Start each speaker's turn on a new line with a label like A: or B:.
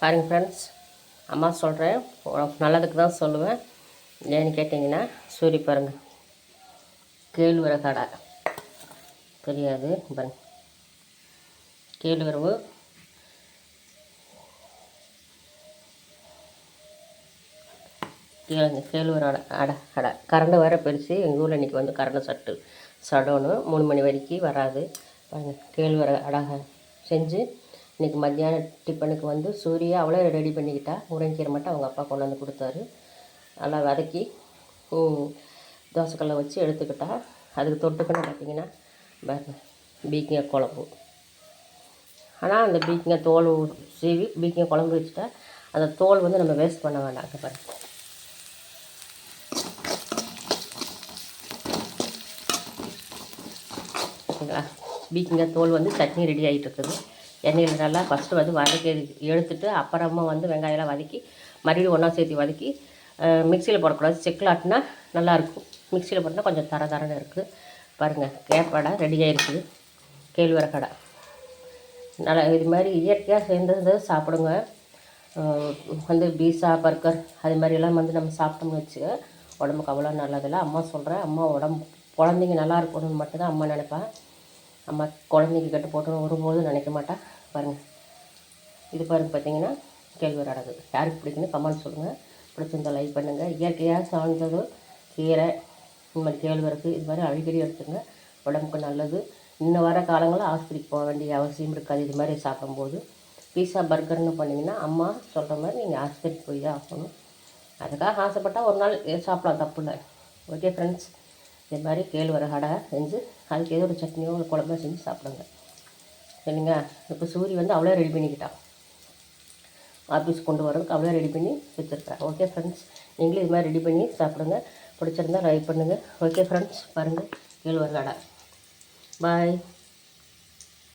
A: பாருங்கள் ஃப்ரெண்ட்ஸ், அம்மா சொல்கிறேன், நல்லதுக்கு தான் சொல்லுவேன். ஏன்னு கேட்டிங்கன்னா சூரி பாருங்கள், கேழ்வரகு அடை தெரியாது பாருங்க, கேழ்வரகு கேழ்வரகு அடை கரண்டை வேறு பெருசு. எங்கள் ஊரில் இன்றைக்கி வந்து கரண்டை சடணும் 3 மணி வரைக்கும் வராது. பாருங்கள், கேழ்வரகு அடை செஞ்சு இன்றைக்கி மத்தியானம் டிஃபனுக்கு வந்து சூரியா அவ்வளோ ரெடி பண்ணிக்கிட்டா. முருங்கைக்கீரை மட்டும் அவங்க அப்பா கொண்டு வந்து கொடுத்தாரு. நல்லா வதக்கி தோசைக்கல்லை வச்சு எடுத்துக்கிட்டா. அதுக்கு தொட்டுக்கணும் பார்த்திங்கன்னா பீக்கிங்க குழம்பு. ஆனால் அந்த பீக்கிங்க தோல் சீவி பீக்கிங்க குழம்பு வச்சுட்டா அந்த தோல் வந்து நம்ம வேஸ்ட் பண்ண வேண்டாம். அங்கே பாருங்கள், ஓகேங்களா? பீக்கிங்க தோல் வந்து சட்னி ரெடி ஆகிட்டு இருக்குது. எண்ணெயில் நல்லா ஃபஸ்ட்டு வந்து வதக்கி எடுத்துட்டு அப்புறமா வந்து வெங்காயம்லாம் வதக்கி மறுபடியும் ஒன்றா சேர்த்து வதக்கி மிக்சியில் போடக்கூடாது, செக்கில் ஆட்டினா நல்லாயிருக்கும். மிக்சியில் போட்டால் கொஞ்சம் தரன்னு இருக்குது. பாருங்கள், கேப்படை ரெடியாக இருக்குது. கேழ்வரகு அடை நல்லா இது மாதிரி இயற்கையாக சேர்ந்தது சாப்பிடுங்க. வந்து பீஸா பர்கர் அது மாதிரியெல்லாம் வந்து நம்ம சாப்பிட்டோம்னு வச்சு உடம்புக்கு அவ்வளோ நல்லதில்லை. அம்மா சொல்கிறேன், அம்மா குழந்தைங்க நல்லா இருக்கணும்னு மட்டும்தான் அம்மா நினைப்பேன். அம்மா குழந்தைக்கு கட்டு போட்டோன்னு ஒருபோதும் நினைக்க மாட்டேன். பாருங்கள், இது பாருங்கள் பார்த்திங்கன்னா கேழ்வரகு அடை. யாருக்கு பிடிக்குன்னு கமெண்ட் சொல்லுங்கள். பிடிச்சிருந்தால் லைக் பண்ணுங்கள். இயற்கையாக சார்ந்தது கீரை, இந்த மாதிரி கேழ்வரகு இது மாதிரி அடிக்கடி எடுத்துங்க, உடம்புக்கு நல்லது. இன்னும் வர காலங்களில் ஆஸ்பத்திரிக்கு போக வேண்டிய அவசியம் இருக்காது. இது மாதிரி சாப்பிடும்போது பீஸா பர்கர்னு பண்ணிங்கன்னா அம்மா சொல்கிற மாதிரி நீங்கள் ஆஸ்பத்திரிக்கு போய் தான் ஆகணும். அதுக்காக ஆசைப்பட்டால் ஒரு நாள் சாப்பிடலாம், தப்பு இல்லை. ஓகே ஃப்ரெண்ட்ஸ், இது மாதிரி கேழ்வரகு அடை செஞ்சு அதுக்கு ஏதோ ஒரு சட்னியோ ஒரு குழம்போ செஞ்சு சாப்பிடுங்க, சரிங்க? இப்போ சூரி வந்து அவ்வளோ ரெடி பண்ணிக்கிட்டான், ஆஃபீஸ் கொண்டு வரதுக்கு அவ்வளோ ரெடி பண்ணி வச்சுருக்கேன். ஓகே ஃப்ரெண்ட்ஸ், நீங்களும் இது மாதிரி ரெடி பண்ணி சாப்பிடுங்க. பிடிச்சிருந்தா லைக் பண்ணுங்கள். ஓகே ஃப்ரெண்ட்ஸ், பாருங்கள் கேழ்வரகு அடை. பாய்.